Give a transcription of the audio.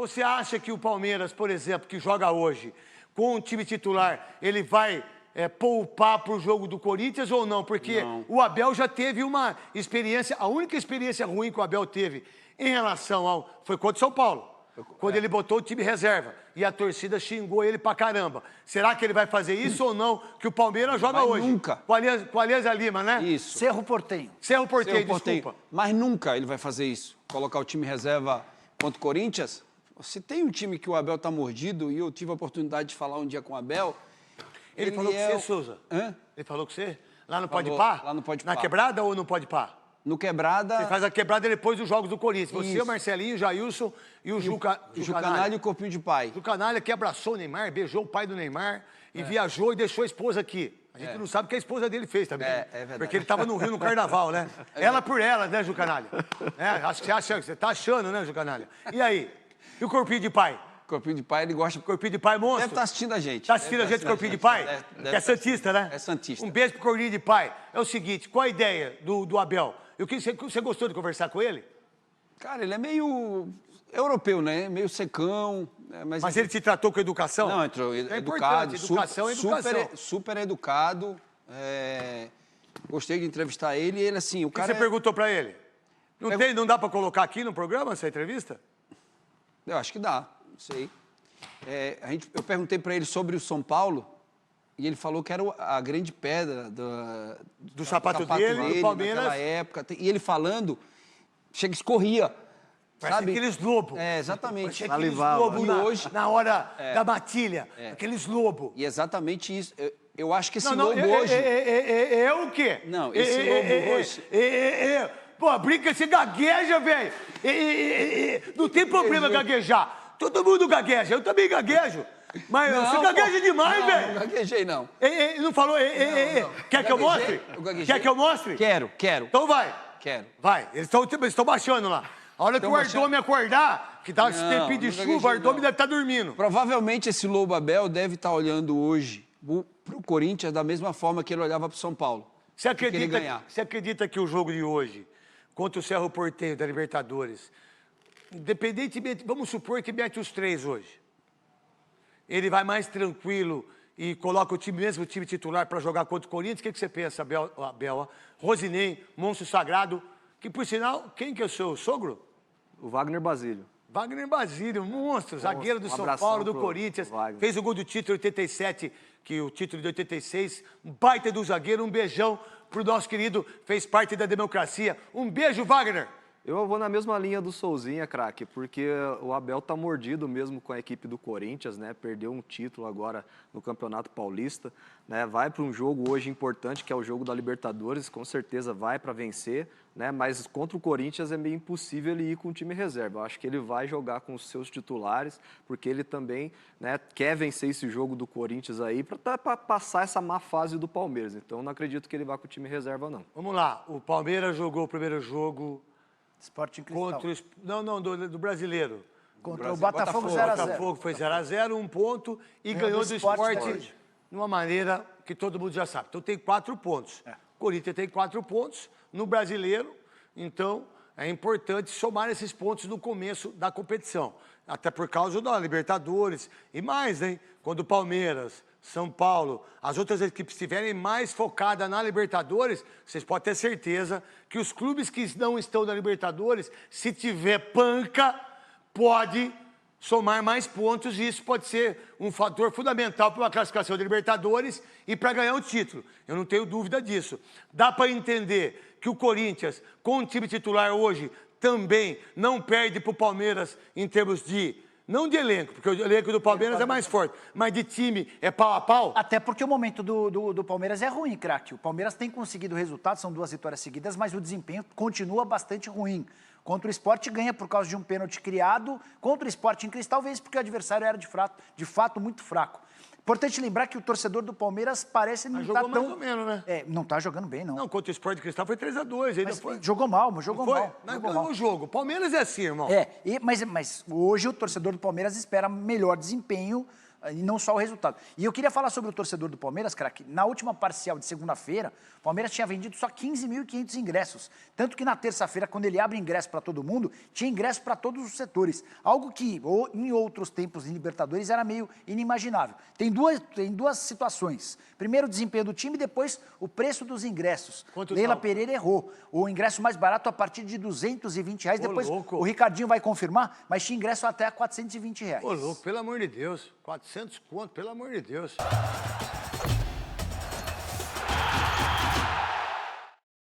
Você acha que o Palmeiras, por exemplo, que joga hoje, com o time titular, ele vai poupar para o jogo do Corinthians ou não? Porque o Abel já teve uma experiência, a única experiência ruim que o Abel teve em relação ao... Foi contra o São Paulo, quando ele botou o time reserva e a torcida xingou ele pra caramba. Será que ele vai fazer isso ou não? Que o Palmeiras joga hoje. Nunca. Com a Alianza Lima, né? Isso. Cerro Porteño. Cerro Porteño, desculpa. Mas nunca ele vai fazer isso. Colocar o time reserva contra o Corinthians. Se tem um time que o Abel tá mordido, e eu tive a oportunidade de falar um dia com o Abel... Ele falou com você, Souza? Hã? Ele falou com você? Lá no Pode Pá? Lá no Pode Pá. Na quebrada ou no Pode Pá? No Quebrada... Você faz a quebrada depois dos jogos do Corinthians. Você, o Marcelinho, o Jailson e o Jucanalha e o Corpinho de Pai. Jucanalha que abraçou o Neymar, beijou o pai do Neymar e viajou e deixou a esposa aqui. A gente não sabe o que a esposa dele fez também. É verdade. Porque ele estava no Rio no Carnaval, né? Ela por ela, né, Jucanalha? Acho que você tá achando, né, Jucanalha? E aí? E o Corpinho de Pai? Corpinho de Pai, ele gosta... Corpinho de Pai, monstro? Deve estar assistindo a gente. Tá assistindo a gente, Corpinho de Pai? Que é santista, né? É santista. Um beijo pro Corpinho de Pai. É o seguinte, qual a ideia do Abel? Você gostou de conversar com ele? Cara, ele é meio europeu, né? Meio secão. Mas ele te tratou com educação? Não, entrou É educado. Educação é educação. Super educado. Gostei de entrevistar ele e ele, assim, o cara... O que você perguntou pra ele? Não dá pra colocar aqui no programa essa entrevista? Eu acho que dá, não sei. Eu perguntei pra ele sobre o São Paulo e ele falou que era a grande pedra do sapato dele, do Palmeiras. Naquela época. E ele falando, escorria. Parece sabe? aqueles lobos. Exatamente. Aqueles lobos na hora da matilha. Aqueles lobos. E exatamente isso. Eu acho que esse lobo hoje... O quê? Não, esse lobo hoje... Pô, brinca, você gagueja, velho. Não tem problema gaguejar. Todo mundo gagueja, eu também gaguejo. Mas você gagueja demais, velho. Não gaguejei, não. Não falou, quer que eu mostre? Quer que eu mostre? Quero. Então vai. Quero. Vai, eles estão baixando lá. A hora que o Ardome acordar, que tá esse tempinho de chuva, o Ardome deve estar dormindo. Provavelmente esse Lobo Abel deve estar olhando hoje pro Corinthians da mesma forma que ele olhava pro São Paulo. Você acredita que o jogo de hoje, contra o Cerro Porteño da Libertadores, independentemente, vamos supor que mete os 3 hoje, ele vai mais tranquilo e coloca o mesmo time titular para jogar contra o Corinthians? O que você pensa, Abel? Rosinei, monstro sagrado, que por sinal, quem que é o seu sogro? O Wagner Basílio. Wagner Basílio, monstro, zagueiro do São Paulo, do Corinthians, fez o gol do título 87, que o título de 86, um baita do zagueiro, um beijão pro nosso querido, fez parte da democracia. Um beijo, Wagner! Eu vou na mesma linha do Souzinha, craque, porque o Abel tá mordido mesmo com a equipe do Corinthians, né? Perdeu um título agora no Campeonato Paulista, né? Vai para um jogo hoje importante, que é o jogo da Libertadores, com certeza vai para vencer, né? Mas contra o Corinthians é meio impossível ele ir com o time reserva. Eu acho que ele vai jogar com os seus titulares, porque ele também, né, quer vencer esse jogo do Corinthians aí para passar essa má fase do Palmeiras. Então não acredito que ele vá com o time reserva, não. Vamos lá, o Palmeiras jogou o primeiro jogo... Sporting Cristal. Do brasileiro. Contra o Botafogo 0x0. Botafogo foi 0x0, 1 ponto, e ganhou do Sport de uma maneira que todo mundo já sabe. Então tem 4 pontos. O Corinthians tem 4 pontos no brasileiro, então é importante somar esses pontos no começo da competição. Até por causa da Libertadores e mais, hein? Quando o Palmeiras, São Paulo, as outras equipes estiverem mais focadas na Libertadores, vocês podem ter certeza que os clubes que não estão na Libertadores, se tiver panca, pode somar mais pontos e isso pode ser um fator fundamental para uma classificação de Libertadores e para ganhar o título. Eu não tenho dúvida disso. Dá para entender que o Corinthians, com o time titular hoje, também não perde para o Palmeiras em termos de... Não de elenco, porque o elenco do Palmeiras é mais forte, mas de time é pau a pau. Até porque o momento do Palmeiras é ruim, craque. O Palmeiras tem conseguido resultados, são 2 vitórias seguidas, mas o desempenho continua bastante ruim. Contra o Sport ganha por causa de um pênalti criado, contra o Sporting Cristal vence porque o adversário era de fato muito fraco. Importante lembrar que o torcedor do Palmeiras parece não estar tão... Jogou mais ou menos, né? Não está jogando bem, não. Não, contra o Sport Cristal foi 3x2. Mas jogou mal, mas jogou mal. Mas ganhou o jogo. Palmeiras é assim, irmão. Mas hoje o torcedor do Palmeiras espera melhor desempenho e não só o resultado. E eu queria falar sobre o torcedor do Palmeiras, craque. Na última parcial de segunda-feira, o Palmeiras tinha vendido só 15.500 ingressos. Tanto que na terça-feira, quando ele abre ingresso para todo mundo, tinha ingresso para todos os setores. Algo que em outros tempos em Libertadores era meio inimaginável. Tem duas situações. Primeiro, o desempenho do time, depois o preço dos ingressos. Quanto Leila tal? Pereira errou. O ingresso mais barato a partir de R$220. Depois louco. o Ricardinho vai confirmar, mas tinha ingresso até R$420. Ô, louco, pelo amor de Deus. 400 conto, pelo amor de Deus.